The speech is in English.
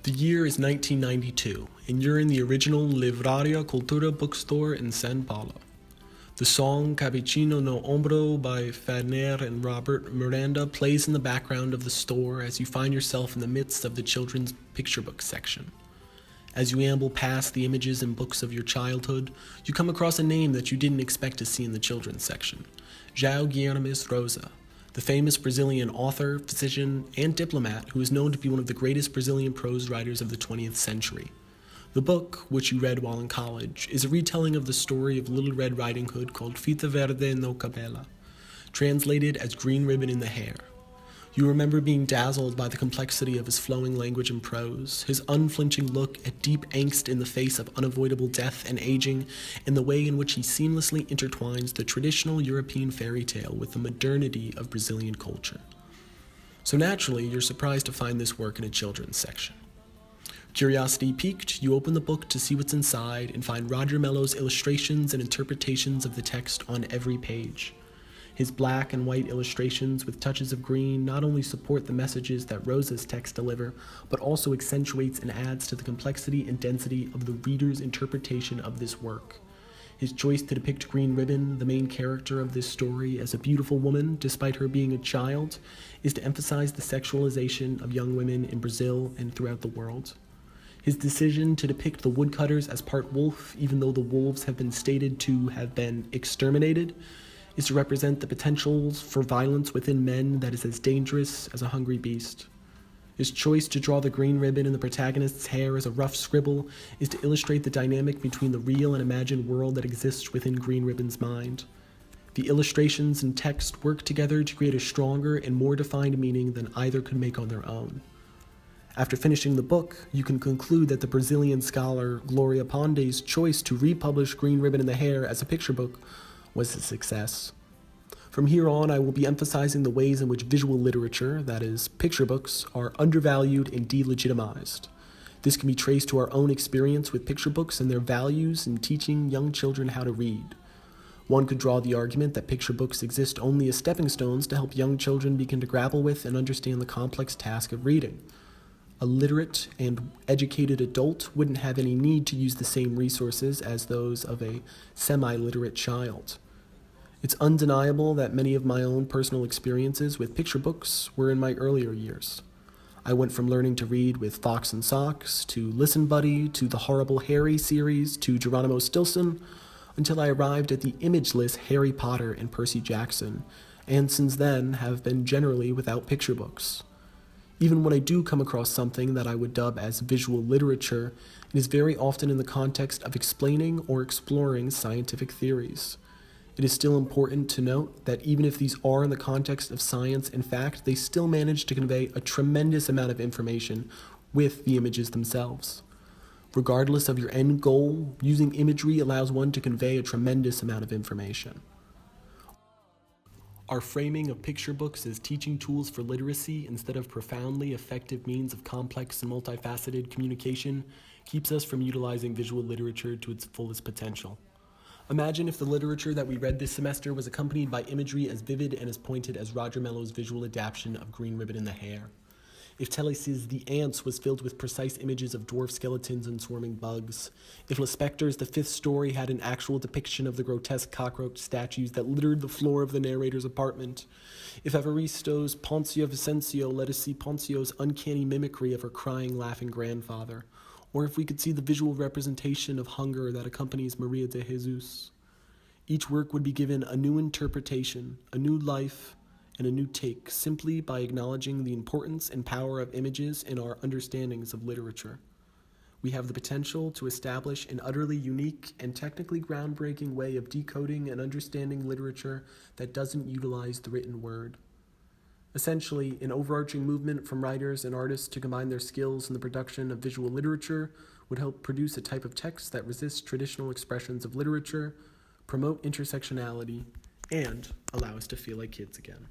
The year is 1992, and you're in the original Livraria Cultura bookstore in San Paulo. The song Cappuccino no Ombro by Fadner and Robert Miranda plays in the background of the store as you find yourself in the midst of the children's picture book section. As you amble past the images and books of your childhood, you come across a name that you didn't expect to see in the children's section: João Guimarães Rosa, the famous Brazilian author, physician, and diplomat who is known to be one of the greatest Brazilian prose writers of the 20th century. The book, which you read while in college, is a retelling of the story of Little Red Riding Hood called Fita Verde no Cabelo, translated as Green Ribbon in the Hair. You remember being dazzled by the complexity of his flowing language and prose, his unflinching look at deep angst in the face of unavoidable death and aging, and the way in which he seamlessly intertwines the traditional European fairy tale with the modernity of Brazilian culture. So naturally, you're surprised to find this work in a children's section. Curiosity piqued, you open the book to see what's inside and find Roger Mello's illustrations and interpretations of the text on every page. His black and white illustrations with touches of green not only support the messages that Rosa's texts deliver, but also accentuates and adds to the complexity and density of the reader's interpretation of this work. His choice to depict Green Ribbon, the main character of this story, as a beautiful woman, despite her being a child, is to emphasize the sexualization of young women in Brazil and throughout the world. His decision to depict the woodcutters as part wolf, even though the wolves have been stated to have been exterminated, is to represent the potentials for violence within men that is as dangerous as a hungry beast. His choice to draw the green ribbon in the protagonist's hair as a rough scribble is to illustrate the dynamic between the real and imagined world that exists within Green Ribbon's mind. The illustrations and text work together to create a stronger and more defined meaning than either could make on their own. After finishing the book, you can conclude that the Brazilian scholar Gloria Ponde's choice to republish Green Ribbon in the Hair as a picture book was a success. From here on, I will be emphasizing the ways in which visual literature, that is, picture books, are undervalued and delegitimized. This can be traced to our own experience with picture books and their values in teaching young children how to read. One could draw the argument that picture books exist only as stepping stones to help young children begin to grapple with and understand the complex task of reading. A literate and educated adult wouldn't have any need to use the same resources as those of a semi-literate child. It's undeniable that many of my own personal experiences with picture books were in my earlier years. I went from learning to read with Fox and Socks, to Listen Buddy, to the Horrible Harry series, to Geronimo Stilson, until I arrived at the imageless Harry Potter and Percy Jackson, and since then have been generally without picture books. Even when I do come across something that I would dub as visual literature, it is very often in the context of explaining or exploring scientific theories. It is still important to note that even if these are in the context of science and fact, they still manage to convey a tremendous amount of information with the images themselves. Regardless of your end goal, using imagery allows one to convey a tremendous amount of information. Our framing of picture books as teaching tools for literacy instead of profoundly effective means of complex and multifaceted communication keeps us from utilizing visual literature to its fullest potential. Imagine if the literature that we read this semester was accompanied by imagery as vivid and as pointed as Roger Mello's visual adaptation of Green Ribbon in the Hair. If Teles's The Ants was filled with precise images of dwarf skeletons and swarming bugs. If Lispector's The Fifth Story had an actual depiction of the grotesque cockroach statues that littered the floor of the narrator's apartment. If Evaristo's Poncio Vicencio let us see Poncio's uncanny mimicry of her crying, laughing grandfather. Or if we could see the visual representation of hunger that accompanies Maria de Jesus. Each work would be given a new interpretation, a new life, and a new take, simply by acknowledging the importance and power of images in our understandings of literature. We have the potential to establish an utterly unique and technically groundbreaking way of decoding and understanding literature that doesn't utilize the written word. Essentially, an overarching movement from writers and artists to combine their skills in the production of visual literature would help produce a type of text that resists traditional expressions of literature, promote intersectionality, and allow us to feel like kids again.